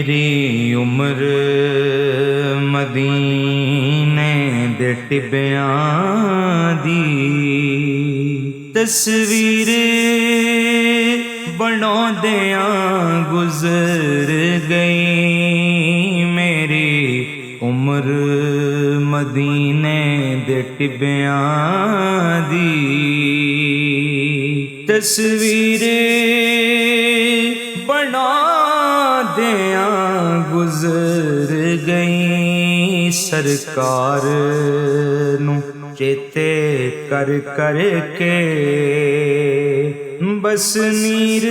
मेरी उम्र मदीने दे टिब्बियां दी तस्वीर बनाउंदियां गुजर गई। मेरी उम्र मदीने दे टिब्बियां दी तस्वीर बनाउंदियां गुजर गई। सरकार नू चेते कर कर के बस नीर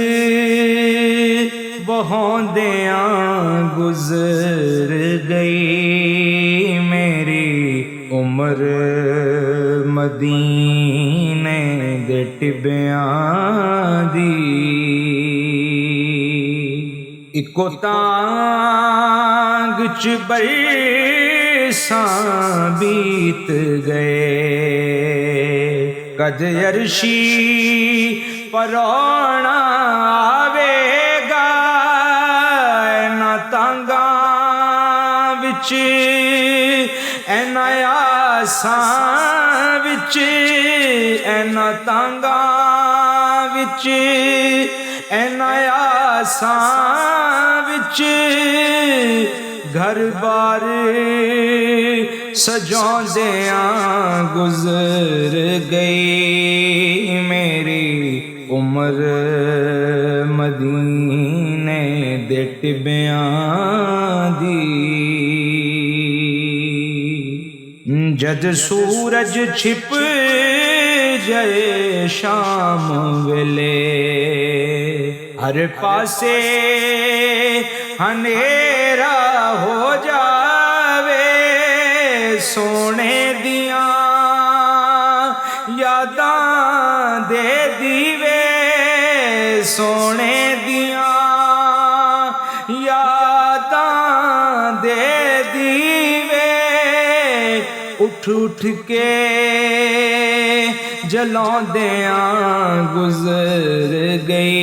बहाउंदियां गुजर गई। मेरी उम्र मदीने दे टिब्बियां दी इको तांग च बरसां बीत गए। कद अरशी परौना आवेगा ना तांगा विच एना आसां विच एना तांगा विच एना आसां विच घर बार सजाउंदियां गुजर गई। मेरी उम्र मदीने दे टिब्बियां दी जद सूरज छिप जाए शाम वेले हर पासे हनेरा हो जावे। सोने दियां यादां दे दीवे सोने दियां यादां दे दीवे उठ उठ के जलाउंदियां गुजर गई।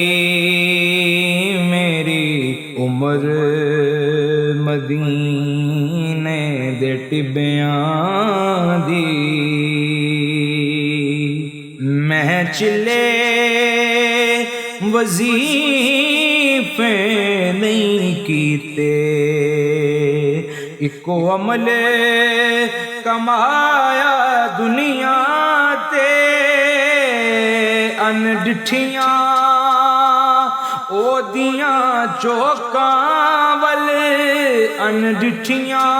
मेरी उम्र मदीने दे टिब्बियां दी महचिले वजीफे नहीं कीते इको अमल कमाया दुनिया ते अनडिठियां ओदियां चौकां वल अनडिठियां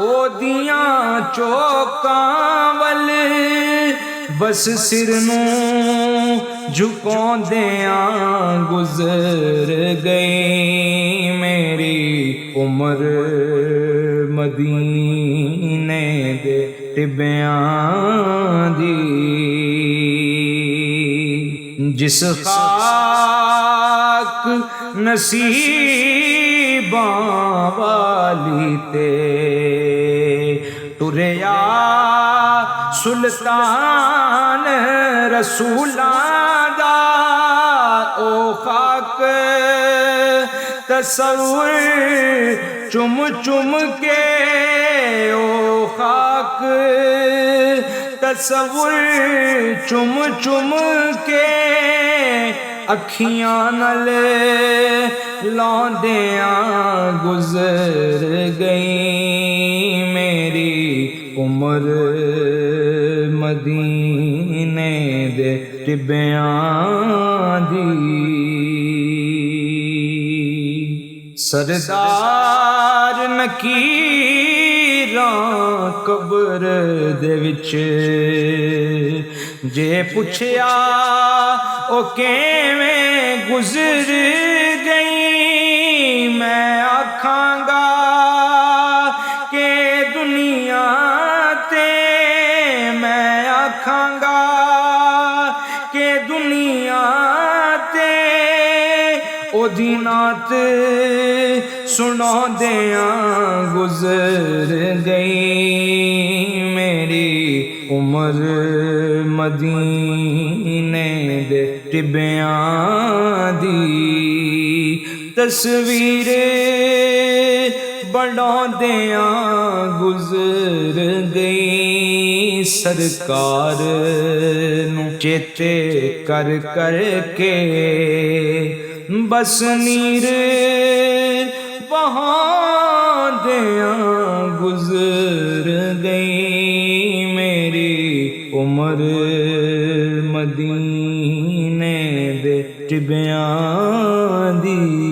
ओदियां चौकां वल बस सिर नूं झुकाउंदियां गुजर गई। मेरी उम्र मदीने दे टिब्बियां दी जिस खाक नसीबां वाली ते टुरिया सुल्तान रसूलां दा ओ खाक तसव्वुर चुम चुम के ओ खाक तसव्वुर चुम चुम के अखियां नल लाउंदियां गुजर गई। मेरी उम्र मदीने दे टिब्बियां दी सरदार नकीरां कब्र दे विच जे पुछया ओ किवें गुजर गई मैं आखांगा के दुनिया ते मैं आखांगा के दुनिया ते ओदी नात सुनाउंदियां गुजर गई। मेरी उम्र मदीने दे टिब्बियां दी तस्वीरें बनाउंदियां गुजर गई सरकार नू चेते कर कर के बस नीर बहादियां गुजर गई मेरी उम्र मदीने दे टिबियां दी